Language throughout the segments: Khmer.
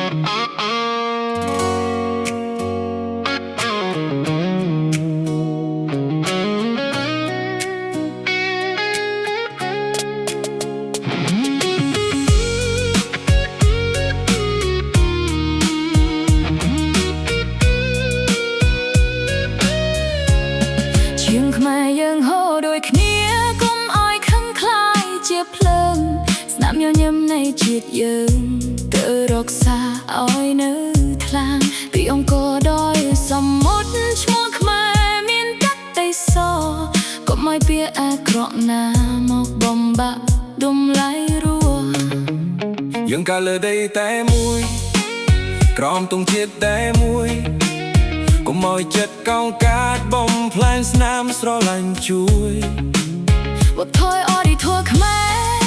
ជាងខ្មែរយើងហូរដូចគ្នាកុំឲ្យខឹងខ្លាយជាភ្លើងស្នាមញញឹមនៃជាតិយើងទៅរក្សាឲ្យនៅថ្លាងពីអង្គរដោយសមុទ្រឈ្មោះខ្មែរមានកាត់តែសកុំឲ្យពាក្យអាក្រក់ណាមកបំបាក់ដុំឡៃរួយើងកាលលើដីតែមួយក្រោមទង់ជាតិតែមួយកុំឲ្យចិត្តកោងកាចបំផ្លាញស្នាមស្រឡាញ់ជួយវត្តថយអរិធัวខ្មែរ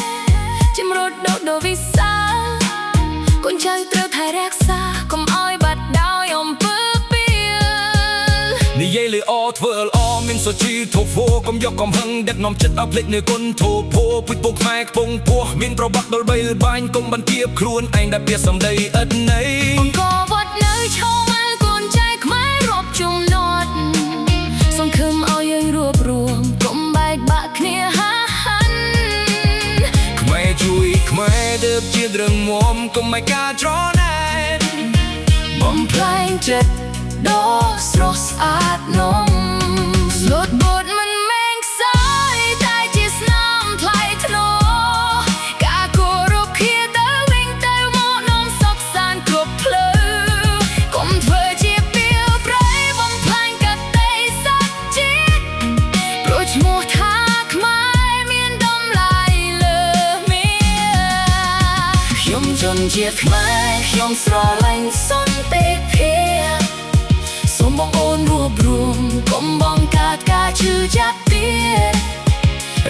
ជំរុតដូវិសាកូនចៅត្រូវថែរក្សាកុំឲ្យបាត់ដោយអំពើពីលនិយាយលើអធ្វើល្អមានសុជីធូវកុំយកកំហឹងដឹកនាំចិត្តឲ្យភ្លេចនៅគុណធូភោពុជពុកខ្មែរខ្ពងពោះមានប្របាក់ដល់បីលបាញ់កុំបន្ទាបខ្លួនឯងដែលពាក្យសម្ដីឥតន័យអង្គរវត្តនៅឈរមើលកូនចៅខ្មែររាប់ជំនាត់សង្ឃឹមឲ្យយើងរួបរวมកុំបែកបាក់គ្នាហាហាន់ខ្មែរជួយខ្មែរដើបជារឹងមាំកុំឲ្យការច្រណែនបំផ្លាញចិត្តដ៏ស្រស់ស្អាតនំស្លូតបូតមិនមែនខ្សោយតែជាស្នាមថ្លៃថ្នូរការគោរពគ្នាទៅវិញទៅមកនាំសុខសាន្តគ្រប់ផ្លូវកុំធ្វើជាពីលប្រៃបំផ្លាញកតេស័កជាតិព្រោះឈ្មោះថាខ្មែរមានតម្លៃលើមាខ្ញុំជនជាតិខ្មែរខ្ញុំស្រឡាញ់សន្តិភាពសូមបងអូនរួបរวมកុំបងកើតការឈឺចាប់ទៀត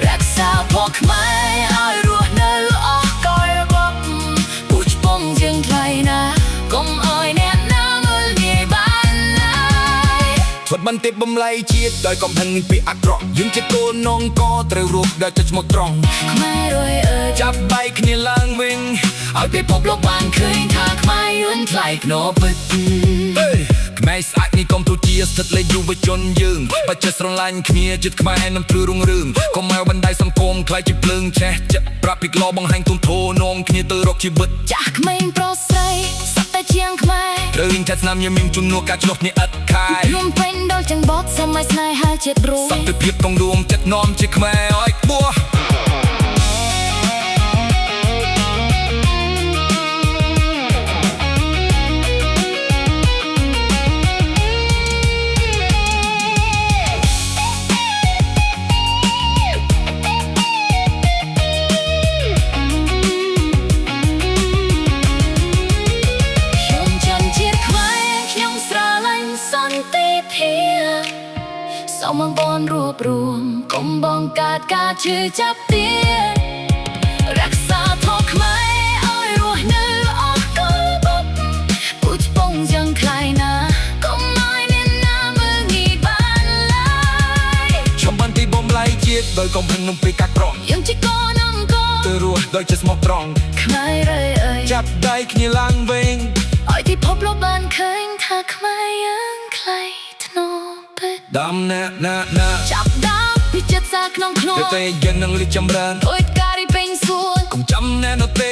រក្សាពណ៌ខ្មែរឲ្យរស់នៅអស់កលបបពុជពងយើងថ្លៃណាកុំឲ្យអ្នកណាមើលងាយបានឡើយធ្វើបន្ទាបបំលៃជាតិដោយកំហឹងពីអាក្រក់យើងជាកូននងកត្រូវរស់ដោយចិត្តស្មោះត្រង់ខ្មែររយចាប់បែកគ្នាឡើងវិញឲ្យពិភពលោកបានឃើញថាខ្មែរយើងថ្លៃថ្នូរពិតខ្មែរស្អាតនេះកុំទូជាស្ថិតលេយុវជនយើងបើចិត្តស្រឡាញ់គ្នាចិត្តខ្មែរនឹងព្រឺរុងរឿងកុំឲ្យបណ្ដៃសង្គមខ្លាយជាភ្លើងឆេះចិត្តប្រាប់ពីក្លោបង្ហាញទុំធោនាំគ្នាទៅរកជីវិតចាស់ក្មេងប្រុសស្រីសត្វតែជាងខ្មែរត្រូវរៀងចាត់ស្នាមញញឹមជំនួសការឆ្លោះគ្នាឥតខាយរួមពេញដល់ចង្បត់សម័យស្នេហាជាតិរួយសន្តិភាពក្នុងរួមចិត្តនាំជាខ្មែរឲ្យខ្ពស់សូមបងប្អូនរួបរวมកុំបងកើតការឈឺចាប់ទៀតរក្សាធម៌ខ្មែរឲ្យរស់នៅអស់កលបបពុជពងយ៉ាងថ្លៃណាកុំឲ្យអ្នកណាមើលងាយបានឡើយឈប់បន្ទីបំឡៃជាតិដោយកំហឹងនឹងពីកាក់ក្រក់យើងជាកូនអង្គរទៅរស់ដោយចិត្តស្មោះត្រង់ខ្មែរចាប់ដៃគ្នាឡើងវិញឲ្យពិភពលោកបានឃើញថាខ្មែរយើងថ្លៃថ្នូរដាំណាចាប់ដើមពីចិត្តសាក្នុងខ្លួនទៅតែយើងនឹងលិចចម្រើនអុយការីពេញសួនកុំចាំណែនោះទេ